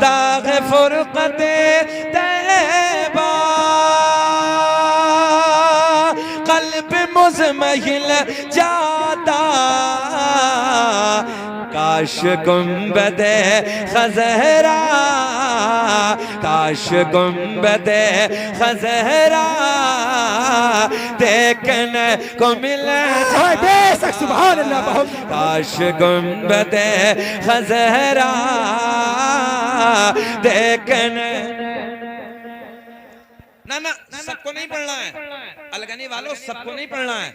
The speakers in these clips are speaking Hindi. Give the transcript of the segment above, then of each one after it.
दाग फुरकते तैबा कल्ब मुज़महिल जाता काश गुंबदे खज़हरा काश गुंबदे खज़हरा देखने को मिले सुभान अल्लाह। काश गुंबदे खज़हरा देखने ना ना सबको नहीं पढ़ना है, अलगनी वालों सबको नहीं पढ़ना है,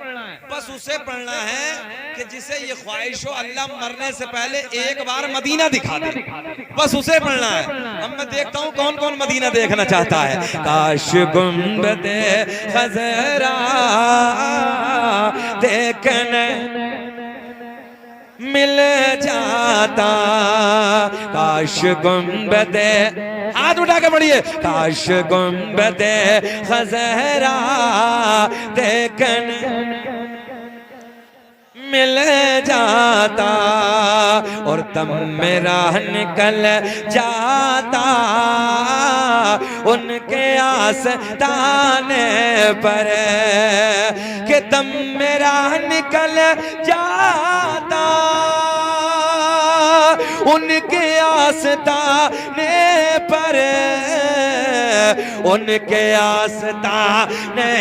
बस उसे पढ़ना है कि जिसे ये ख्वाहिश हो अल्लाह मरने से पहले एक बार मदीना दिखा दे, बस उसे पढ़ना है। अब मैं देखता हूँ कौन कौन मदीना देखना चाहता है। काश गुंबदे खज़रा देखने मिल जाता काश गुंबदे, हाथ उठा के पढ़िए, काश गुंबदे खज़रा देखने मिल जाता और दम मेरा निकल जाता उनके आस्ताने पर कि दम मेरा निकल जाता उनके आस्ताने पर उनके आस्ताने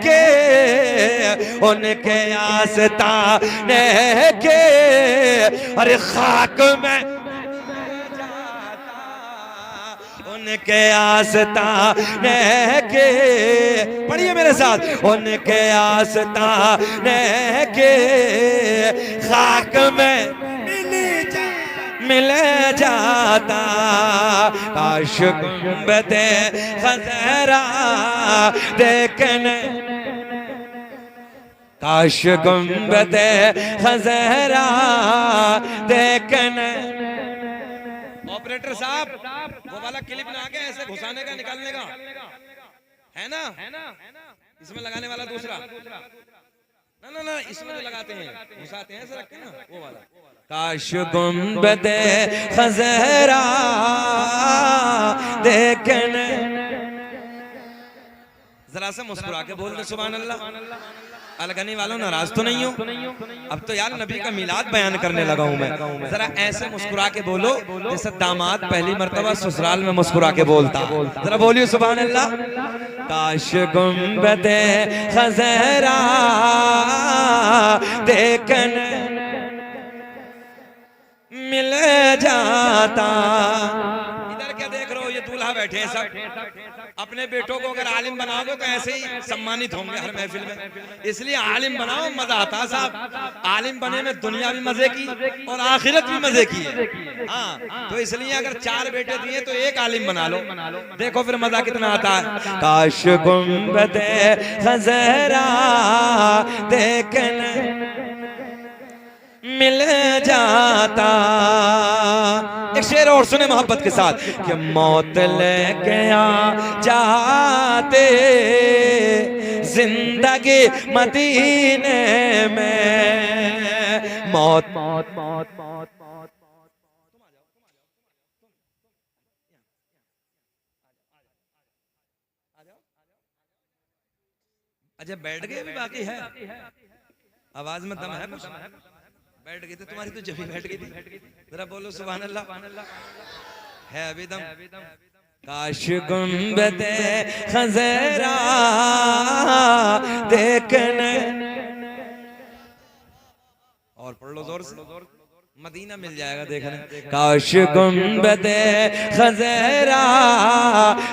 के उनके आस्ताने के अरे खाक में उनके आस्ताने के, पढ़िए मेरे साथ, उनके आस्ताने के खाक में मिल जाता काश गुंबदे खज़रा देखने काश गुंबदे खज़रा देखने। ऑपरेटर साहब वो वाला क्लिप ना आगे ऐसे घुसाने का निकालने का है ना, इसमें लगाने वाला दूसरा ना ना ना इसमें जो लगाते हैं घुसाते हैं ऐसे रखते हैं ना वो वाला। काश गुंबदे खज़रा देखने, जरा से मुस्कुरा के बोल दे सुभान अल्लाह। अलगनी वालों नाराज तो नहीं हो? अब तो यार नबी का मिलाद बयान करने लगा हूं मैं, जरा ऐसे मुस्कुरा के बोलो जैसे दामाद पहली मर्तबा ससुराल में मुस्कुरा के बोलता, जरा बोलिए सुभान अल्लाह। काश गुंबदे खज़रा देखने मिल जाता। इधर क्या देख रहे हो, ये दूल्हा बैठे हैं सब, अपने बेटों को अगर आलिम बनाओगे तो ऐसे ही सम्मानित होंगे हर महफिल में, इसलिए आलिम बनाओ, मजा आता साहब। आलिम बने में दुनिया भी मजे की और आखिरत भी मजे की है। हाँ तो इसलिए अगर 4 बेटे दिए तो एक आलिम बना लो, देखो फिर मजा कितना आता है। काश गुंबदे खज़रा देखने मिल जाता। एक शेर और सुने मोहब्बत के साथ कि मौत लेके आ जाते जिंदगी मदीने में, मौत मौत मौत मौत मौत अच्छा बैठ गए अभी बाकी है, आवाज में दम है, बैठ गई थी तुम्हारी तो जभी बैठ गई थी, जरा बोलो सुभान अल्लाह। है अभी दम। काश गुंबदे खज़रा देखने, और पढ़ लो जोर से, मदीना मिल जाएगा देखने। काश गुंबदे खज़रा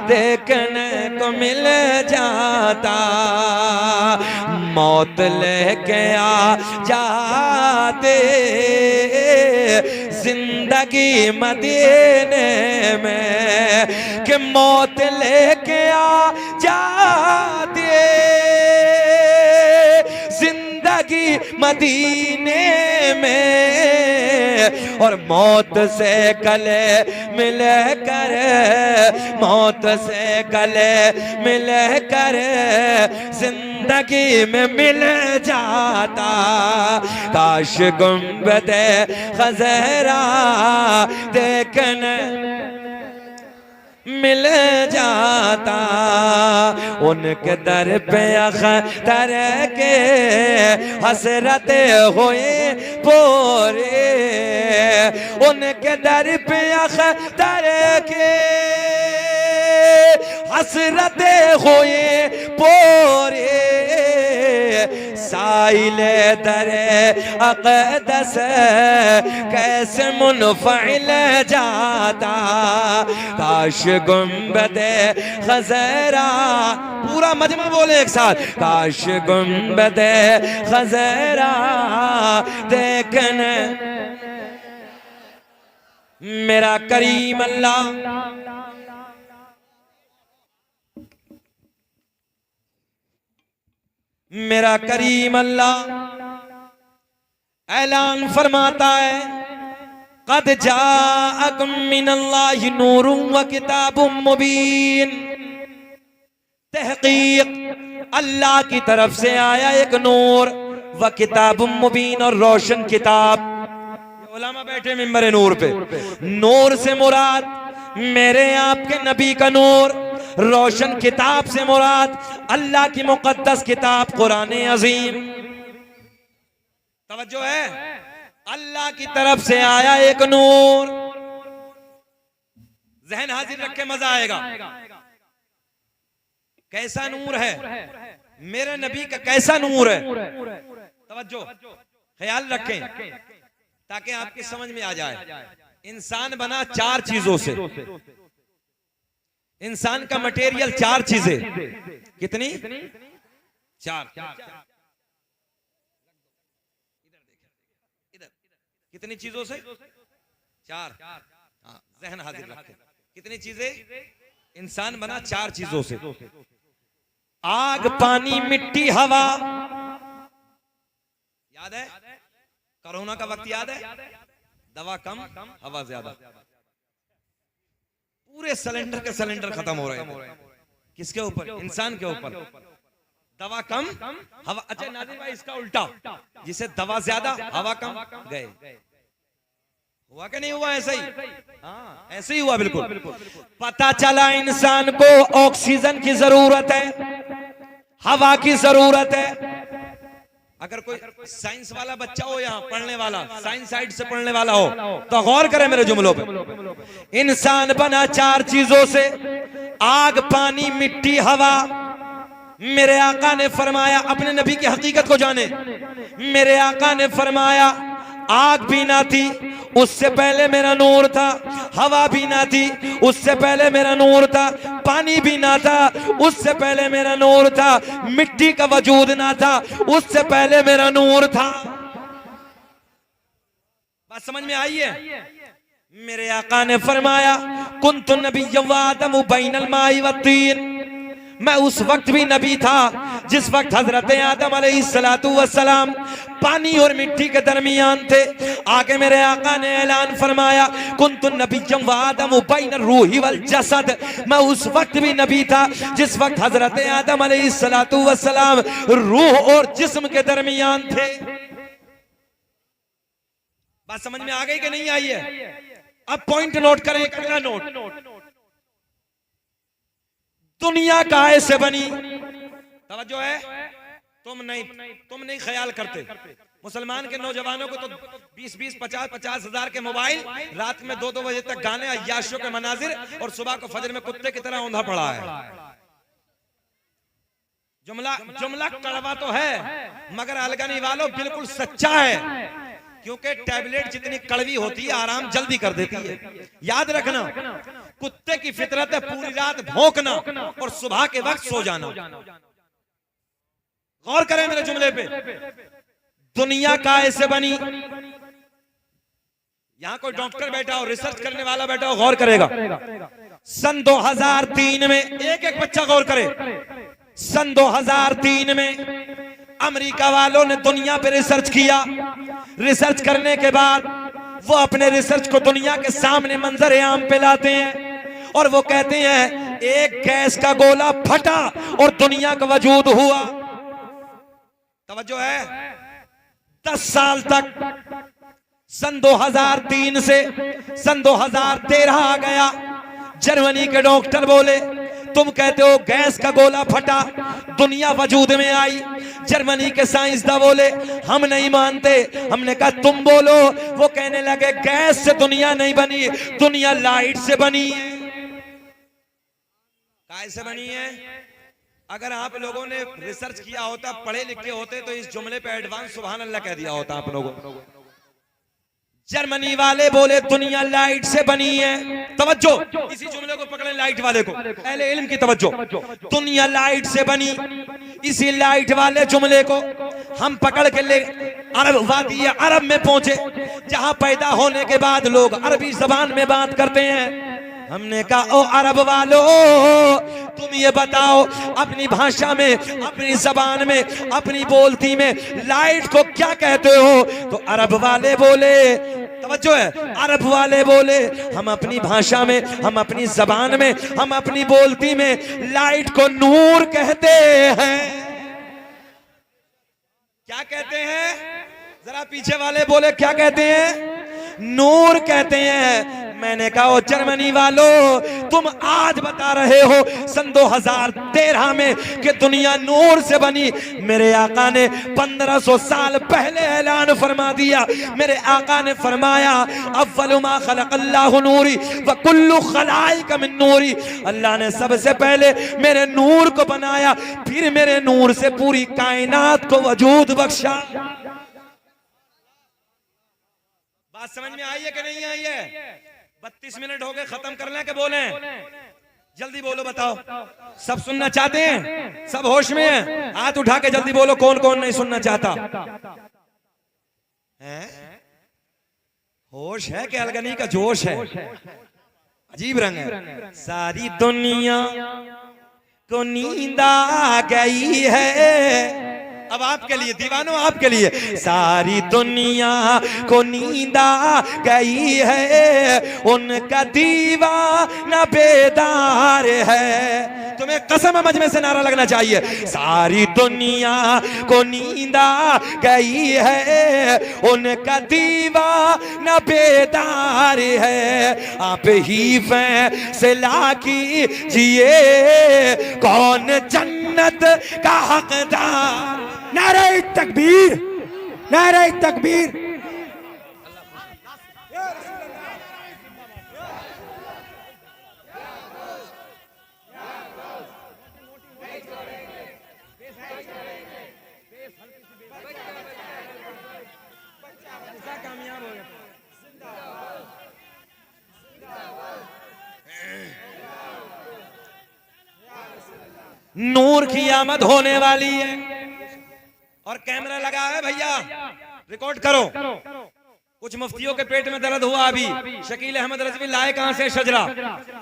देखने को मिल जाता, मौत लेके आ जाते जिंदगी मदीने में, कि मौत लेके आ जाते जिंदगी मदीने में, और मौत से गले मिल कर, मौत से गले मिल कर जिंदगी में मिल जाता। काश गुंबदे खज़रा देखने मिल जाता। उनके दर पे अख्तर के हसरत हुए पूरे, उनके दर पे अख्तर के हसरत हुए पूरे। साइले दरे अक़दस कैसे मुनफ़इल जाता। काश गुंबदे खज़रा, पूरा मजमा बोले एक साथ, काश गुंबदे खज़रा देखने मेरा करीम अल्लाह। मेरा करीम अल्लाह ऐलान फरमाता है, क़द जाअकुम मिनल्लाहि नूरुन व किताबुम मुबीन। तहक़ीक़ अल्लाह की तरफ से आया एक नूर, व किताबुम मुबीन और रोशन किताब। उलमा बैठे मिंबर नूर पे, नूर से मुराद मेरे आपके नबी का नूर, रोशन किताब से मुराद अल्लाह की मुक़द्दस किताब कुरान अज़ीम। तवज्जो है, अल्लाह की तरफ से आया एक नूर। जहन हाजिर रख के मजा आएगा। कैसा नूर है मेरे नबी का, कैसा नूर है। तवज्जो, ख्याल रखें ताकि आपकी समझ में आ जाए। इंसान बना चार चीजों से। इंसान का मटेरियल चार चीजें, कितनी? चार। इधर कितनी चीजों से? चार। हाँ, जहन हाजिर रखें। कितनी चीजें? इंसान बना चार चीजों से। आग, पानी, मिट्टी, हवा। याद है कोरोना का वक्त? याद है? दवा कम हवा ज्यादा। पूरे सिलेंडर के सिलेंडर खत्म हो रहे हैं। किसके ऊपर? इंसान के ऊपर। दवा कम हवा। अच्छा नाज़िर भाई, इसका उल्टा, जिसे दवा ज्यादा हवा कम, गए। हुआ कि नहीं हुआ? ऐसा ही, हाँ ऐसे ही हुआ। बिल्कुल पता चला इंसान को ऑक्सीजन की जरूरत है, हवा की जरूरत है। अगर कोई साइंस वाला बच्चा हो, यहाँ पढ़ने वाला, साइंस साइड से पढ़ने वाला हो, तो गौर करें मेरे जुमलों पे। इंसान बना चार चीजों से, आग, पानी, मिट्टी, हवा। मेरे आका ने फरमाया, अपने नबी की हकीकत को जाने, मेरे आका ने फरमाया आग भी ना थी उससे पहले मेरा नूर था, हवा भी ना थी उससे पहले मेरा नूर था, पानी भी ना था उससे पहले मेरा नूर था, मिट्टी का वजूद ना था उससे पहले मेरा नूर था। बात समझ में आई है? मेरे आका ने फरमाया कुन्तु नबिय्यन व आदमु बैनल माई वत्तीन, मैं उस वक्त भी नबी था जिस वक्त हजरत आदम अलैहिस्सलातु वस्सलाम पानी और मिट्टी के दरमियान थे। आगे मेरे आका ने ऐलान फरमाया कुन्तु नबिय्यन व आदमु बैनर रूही वल जसद, मैं उस वक्त भी नबी था जिस वक्त हजरत आदम अलैहिस्सलातु वस्सलाम रूह और जिस्म के दरमियान थे। बात समझ में आ गई कि नहीं आई है? अब पॉइंट नोट करें, अगला नोट। दुनिया काहे से बनी? तवज्जो है? तुम नहीं ख्याल करते। मुसलमान के नौजवानों को तो 20-20, 50-50 हजार के मोबाइल, रात में 2-2 बजे तक गाने, अय्याशों के मनाजिर, और सुबह को फजर में कुत्ते की तरह औंधा पड़ा है। जुमला कड़वा तो है मगर अलगनी वालों बिल्कुल सच्चा है, क्योंकि टैबलेट जितनी कड़वी होती है आराम जल्दी कर देती है। याद रखना, कुत्ते की फितरत है पूरी रात भौंकना और सुबह के वक्त सो जाना। गौर करें मेरे जुमले पे। दुनिया काहे से बनी? यहां कोई डॉक्टर बैठा हो, रिसर्च करने वाला बैठा हो, गौर करेगा। सन 2003 में, एक बच्चा गौर करे, सन 2003 में अमेरिका वालों ने दुनिया पे रिसर्च किया। रिसर्च करने के बाद वो अपने रिसर्च को दुनिया के सामने मंजर आम पे लाते हैं और वो कहते हैं एक गैस का गोला फटा और दुनिया का वजूद हुआ। तवज्जो है, 10 साल तक, सन 2003 से सन 2013 आ गया। जर्मनी के डॉक्टर बोले तुम कहते हो गैस का गोला फटा, दुनिया वजूद में आई। जर्मनी के साइंसदान बोले हम नहीं मानते। हमने कहा तुम बोलो। वो कहने लगे गैस से दुनिया नहीं बनी, दुनिया लाइट से बनी है। काय से बनी है? अगर आप लोगों ने रिसर्च किया होता, पढ़े लिखे होते, तो इस जुमले पे एडवांस सुभान अल्लाह कह दिया होता आप लोगों। जर्मनी वाले बोले दुनिया लाइट से बनी है। तवज्जो, इसी जुमले को पकड़े लाइट वाले को, पहले इल्म की तवज्जो। दुनिया लाइट से बनी, इसी लाइट वाले जुमले को हम पकड़ के ले अरब वादी अरब में पहुंचे, जहां पैदा होने के बाद लोग अरबी जबान में बात करते हैं। हमने कहा ओ अरब वालों, तुम ये बताओ अपनी भाषा में, अपनी जबान में, अपनी बोलती में लाइट को क्या कहते हो? तो अरब वाले बोले, तवज्जो है, अरब वाले बोले हम अपनी भाषा में, हम अपनी जबान में, हम अपनी बोलती में लाइट को नूर कहते हैं। क्या कहते हैं? जरा पीछे वाले बोले क्या कहते हैं? नूर कहते हैं। मैंने कहा ओ जर्मनी वालों, तुम आज बता रहे हो सन 2013 में कि दुनिया नूर से बनी। मेरे आका ने 1500 साल पहले ऐलान फरमा दिया। मेरे आका ने फरमाया अव्वलु मा खलक़ल्लाहु नूरी व कुल्लु खलाइक मिन नूरी। अल्लाह ने सबसे पहले मेरे नूर को बनाया, फिर मेरे नूर से पूरी कायनात को वजूद बख्शा। बात समझ में आई है कि नहीं आई है? 32 मिनट हो गए, खत्म कर लें कि बोले? जल्दी बोलो, बताओ। सब सुनना चाहते हैं? सब होश में हैं? हाथ उठा के जल्दी बोलो कौन कौन नहीं सुनना चाहता है? होश है कि अलगनी का जोश है? अजीब रंग है। सारी दुनिया को नींद आ गई है। अब आपके लिए दीवानों, आपके लिए, सारी दुनिया को नींद आ गई है, उनका दीवाना बेदार है। तुम्हें कसम मजमे से नारा लगना चाहिए, सारी दुनिया को नींद आ गई है, उनका दीवाना बेदार है। आप ही फैसला कीजिए कौन जन्नत का हकदार। नारे तकबीर, नारे तकबीर। नूर की आमद होने वाली है और कैमरा लगा है भैया, रिकॉर्ड करो। कुछ मुफ्तियों के पेट में दर्द हुआ अभी। शकील अहमद रजवी लाए कहां से शजरा?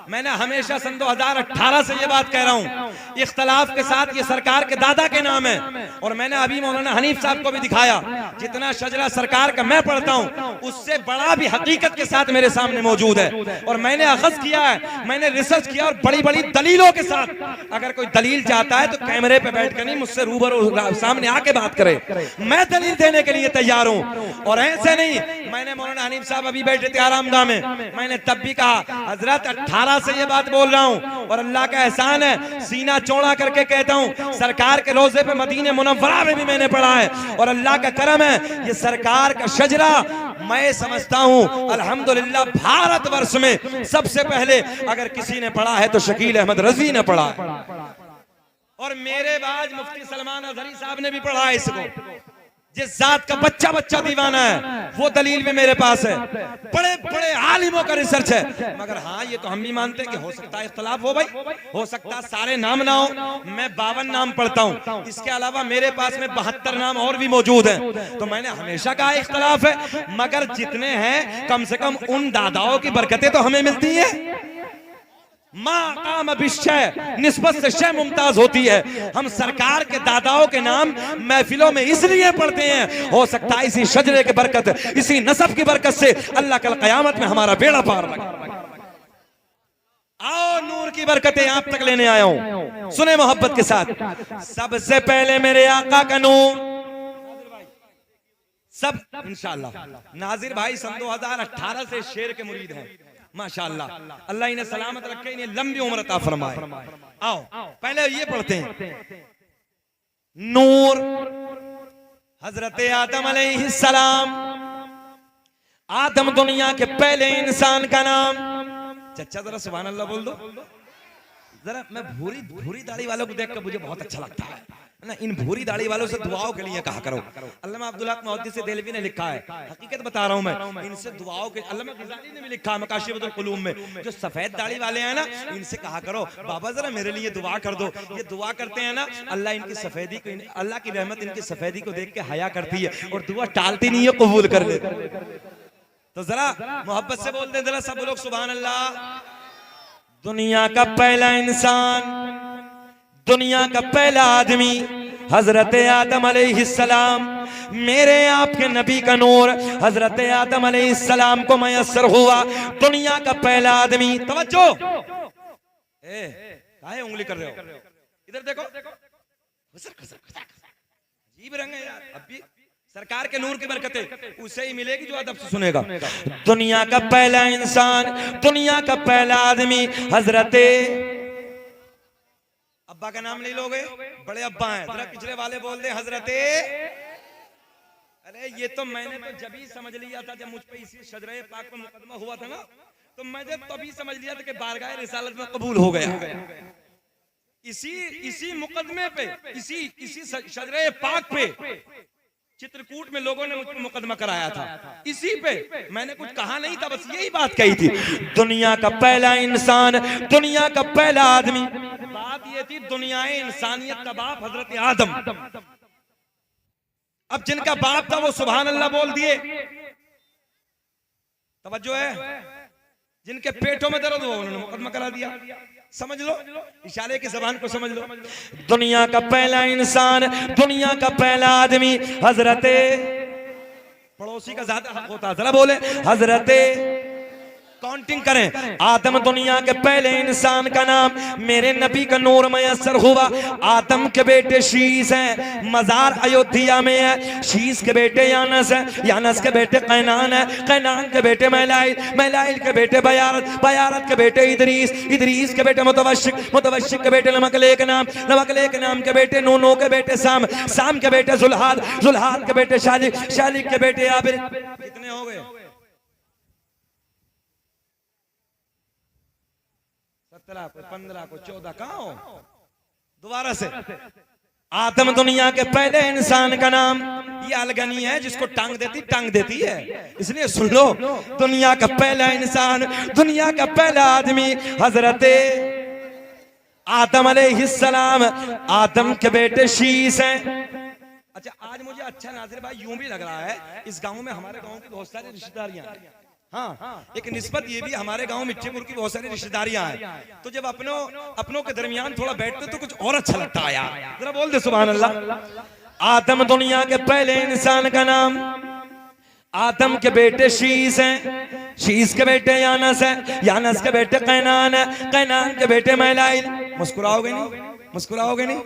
मैंने हमेशा सन 2018 से ये बात कह रहा हूं, इख्तलाफ के साथ ये सरकार के दादा के नाम है। और मैंने अभी मौलाना हनीफ साहब को भी दिखाया, जितना शजरा सरकार का मैं पढ़ता हूं उससे बड़ा भी हकीकत के साथ मेरे सामने मौजूद है। और मैंने अखज़ किया है, मैंने रिसर्च किया और बड़ी बड़ी दलीलों के साथ। अगर कोई दलील चाहता है तो कैमरे पे बैठ कर नहीं, मुझसे रूबरू सामने आके बात करे। मैं दलील देने के लिए तैयार हूं। और ऐसे नहीं, मैंने मौलाना हनीफ साहब अभी बैठे थे आरामगाह में, मैंने तब भी कहा हजरत 18 से ये बात बोल रहा हूं। और अल्लाह का एहसान है, सीना चौड़ा करके कहता हूं, सरकार के रोजे पे मदीने मुनव्वरा में भी मैंने पढ़ा है। और अल्लाह का करम है, ये सरकार का शजरा मैं समझता हूं अल्हम्दुलिल्लाह भारतवर्ष में सबसे पहले अगर किसी ने पढ़ा है तो शकील अहमद रज़वी ने पढ़ा है। और मेरे बाद मुफ्ती सलमान अज़हरी साहब ने भी पढ़ा है इसको। जिस जात का बच्चा बच्चा दीवाना है वो दलील भी मेरे पास है। बड़े बड़े आलिमों का रिसर्च है। मगर हाँ, ये तो हम भी मानते हैं कि हो सकता है इख्तलाफ हो भाई, हो सकता है सारे नाम ना हो। मैं 52 नाम पढ़ता हूँ, इसके अलावा मेरे पास में 72 नाम और भी मौजूद हैं। तो मैंने हमेशा कहा इख्तलाफ है, मगर जितने हैं कम से कम उन दादाओं की बरकतें तो हमें मिलती है। माँ काम विषय निस्बत से शय मुमताज होती है। हम सरकार के दादाओं के नाम महफिलों में इसलिए पढ़ते हैं, हो सकता है इसी शजरे के बरकत, इसी नसब की बरकत से अल्लाह कल क़यामत में हमारा बेड़ा पार लगे। आओ नूर की बरकतें आप तक लेने आया हूं, सुने मोहब्बत के साथ। सबसे पहले मेरे आका का नूर, सब इंशाअल्लाह। नाजिर भाई सन 2018 से शेर के मुरीद हैं माशाअल्लाह, अल्लाह इन्हें सलामत रखे, इन्हें लंबी उम्र अता फरमाए। आओ पहले ये पढ़ते हैं। नूर हजरत आदम अलैहिस्सलाम, आदम दुनिया के पहले इंसान का नाम। चचा जरा सुभान अल्लाह बोल दो जरा। मैं भूरी भूरी दाढ़ी वालों को देखकर मुझे बहुत अच्छा लगता है ना, इन भूरी दाढ़ी वालों से दुआओं के लिए कहा करो। अल्लामा अब्दुल हक मुहद्दिस देलवी ने लिखा है, हकीकत बता रहा हूं मैं, इनसे दुआओं के, अल्लामा ग़ज़ाली ने भी लिखा है मकाशिफुल क़ुलूब में, जो सफेद दाढ़ी वाले हैं ना, इनसे कहा करो बाबा जरा मेरे लिए दुआ कर दो। ये दुआ करते हैं ना, अल्लाह इनकी सफेदी को, अल्लाह की रहमत इनकी सफेदी को देख के हया करती है और दुआ टालती नहीं है, कबूल कर लेती। तो जरा मोहब्बत से बोलते हैं जरा सब लोग सुभान अल्लाह। दुनिया का पहला इंसान, दुनिया का पहला आदमी हजरत आदम अलैहिस्सलाम, मेरे आपके नबी का नूर हजरत आदम अलैहिस्सलाम को मयस्सर हुआ। दुनिया का पहला आदमी, तवज्जो, काहे उंगली कर रहे हो, इधर देखो, अजीब रंग है यार। अभी सरकार के नूर की बरकतें उसे ही मिलेगी जो अदब से सुनेगा। दुनिया का पहला इंसान, दुनिया का पहला आदमी हजरत, अब्बा का नाम नहीं लोगे, बड़े अब्बा हैं, जरा पिछले वाले बोल दे हजरत। अरे ये तो मैंने तो जब ही समझ लिया था जब मुझ पे इसी शजरे पाक पर मुकदमा हुआ था ना, तो मैंने तभी समझ लिया था कि बारगाह रिसालत में कबूल हो गया। इसी मुकदमे पे, इसी शजरे पाक पे चित्रकूट में लोगों ने मुझ पर मुकदमा कराया था। इसी पे मैंने कुछ कहा नहीं था, बस यही बात कही थी। दुनिया का पहला इंसान, दुनिया का पहला आदमी, बात ये थी दुनिया इंसानियत का बाप हजरत आदम। अब जिनका बाप था वो सुभान अल्लाह बोल दिए, तवज्जो है, जिनके पेटों में दर्द हुआ उन्होंने मुकदमा करा दिया। समझ लो, इशारे की जबान को समझ लो। दुनिया का पहला इंसान, दुनिया का पहला आदमी हजरत, पड़ोसी का ज्यादा हक होता है, जरा बोले हजरत, काउंटिंग करें। आदम दुनिया के पहले इंसान का नाम, मेरे नबी का नूर मयस्सर हुआ। आदम के बेटे शीस हैं, मजार अयोध्या में है। शीस के बेटे यानस है, यानस के बेटे कैनान है, कैनान के बेटे मैलाइल, मैलाइल के बेटे बयारत, बयारत के बेटे इदरीस, इदरीस के बेटे मुतवश्शिक, मुतवश्शिक के बेटे नमकले के नाम, नमकले के नाम के बेटे नूह, नूह के बेटे साम, साम के बेटे जुल्हाद, जुल्हाद के बेटे शालिक, शालिक के बेटे आबिर। कितने हो गए? 17 को, 15 को, 14 कहां हो? दोबारा से। आदम दुनिया के पहले इंसान का नाम, ये अलगनी है जिसको टांग देती है, इसलिए सुन लो। दुनिया का पहला इंसान, दुनिया का पहला आदमी हजरत आदम अलैहिस्सलाम। आदम के बेटे शीस हैं। अच्छा आज मुझे अच्छा नाज़िर भाई यूं भी लग रहा है, इस गांव में हमारे गांव की बहुत सारी रिश्तेदारियां हैं। हाँ, एक निस्बत ये भी हमारे गांव मिठीपुर की बहुत सारी रिश्तेदारियां हैं, तो जब अपनों के दरमियान थोड़ा बैठते तो कुछ और अच्छा लगता है यार, जरा बोल दे सुभान अल्लाह। आदम दुनिया के पहले इंसान का नाम, आदम के बेटे शीस हैं, शीस के बेटे यानस हैं, यानस के बेटे कैनान है, कैनान के बेटे मैलाइल। मुस्कुराओगे नहीं, मुस्कुराओगे नहीं।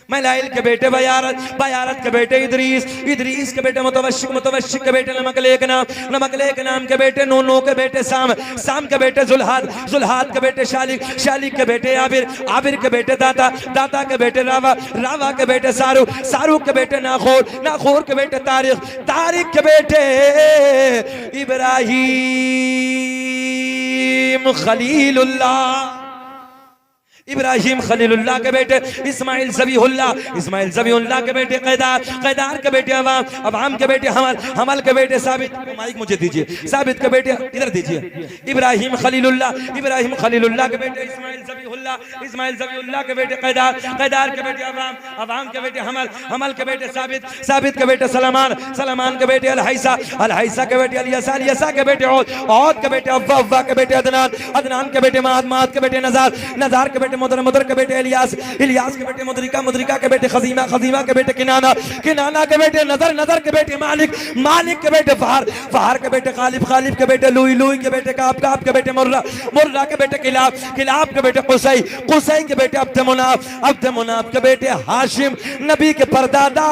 मैलाइल के बेटे बयारत, बयारत के बेटे इदरीस, इदरीस के बेटे मुतवश्शिक, मुतवश्शिक के बेटे नमकले के नाम, नमकले के नाम के बेटे नूह, नूह के बेटे साम, साम के बेटे जुल्हाद, जुल्हाद के बेटे शालिक, शालिक के बेटे आबिर, आबिर के बेटे दाता, दाता के बेटे रावा, रावा के बेटे सारूक, सारूक के बेटे नाखोर, नाखोर के बेटे तारिक, तारिक के बेटे इब्राहीम खलीलुल्लाह, इब्राहिम खलीलुल्लाह के बेटे इस्माइल ज़बीहुल्लाह के बेटे कैदार के बेटे अवाम के बेटे हमल के बेटे साबित। माइक मुझे दीजिए। साबित के बेटे इधर दीजिए। इब्राहिम खलीलुल्लाह के बेटे इस्माइल ज़बीहुल्लाह के बेटे कैदार के बेटे अवाम के बेटे हमल के बेटे साबित के बेटे सलमान के बेटे अलहैसा के बेटे अलियसा के बेटे औद के बेटे अव्वा के बेटे अदनान के बेटे माद के बेटे नजार के बेटे मुदर के बेटे इलियास के बेटे मुदरिका के बेटे खजीमा के बेटे किनाना के बेटे नजर के बेटे मालिक के बेटे फहार के बेटे खालिब के बेटे लुई के बेटे काब के बेटे मुर्रा के बेटे किलाब के बेटे कुसै के बेटे अब्द मुनाफ के बेटे हाशिम नबी के परदादा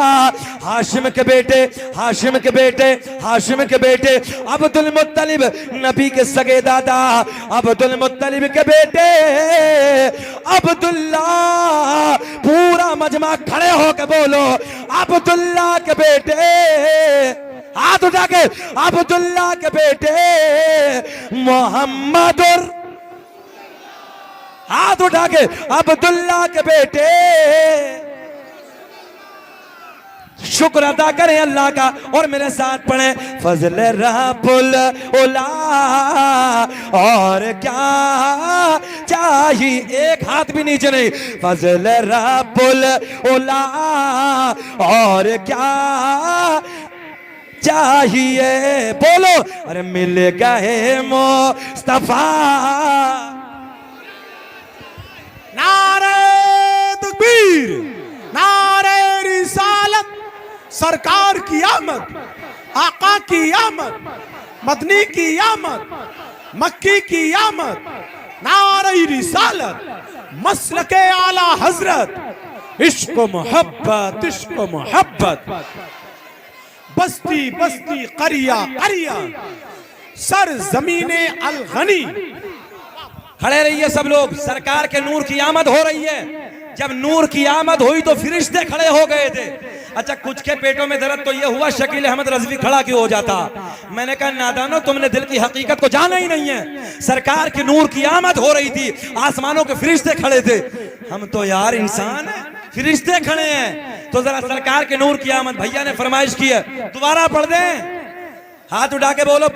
हाशिम के बेटे अब्दुल मुत्तलिब नबी के सगे दादा अब्दुल मुत्तलिब के बेटे अब्दुल्ला। पूरा मजमा खड़े होकर बोलो अब्दुल्ला के बेटे। हाथ उठा के अब्दुल्ला के बेटे मोहम्मदुर। हाथ उठा के अब्दुल्ला के बेटे। शुक्र अदा करें अल्लाह का और मेरे साथ पढ़े फजल रब्बुल उला। और क्या चाहिए? एक हाथ भी नीचे नहीं। फजल रब्बुल उला। और क्या चाहिए? बोलो। अरे मिल गए मुस्तफा। नारे तकबीर, नारे रिसालत, सरकार की आमद, आका की आमद, मदनी की आमद, मक्की की आमद, नारे रिसालत, मसलके आला हजरत, इश्क मोहब्बत, बस्ती बस्ती करिया सर जमीने अलगनी। खड़े रहिए सब लोग। सरकार के नूर की आमद हो रही है। जब नूर की आमद हुई तो फरिश्ते खड़े हो गए थे। अच्छा, कुछ के पेटों में दर्द तो ये हुआ शकील अहमद रज़वी खड़ा क्यों हो जाता? मैंने कहा नादानो, तुमने दिल की हकीकत को जाना ही नहीं है। सरकार के नूर की आमद हो रही थी, आसमानों के फरिश्ते खड़े थे। हम तो यार इंसान हैं, फरिश्ते खड़े हैं। तो जरा सरकार के नूर की आमद भैया ने फरमाइश की है, दोबारा पढ़ दें। हाथ उठा के बोलो।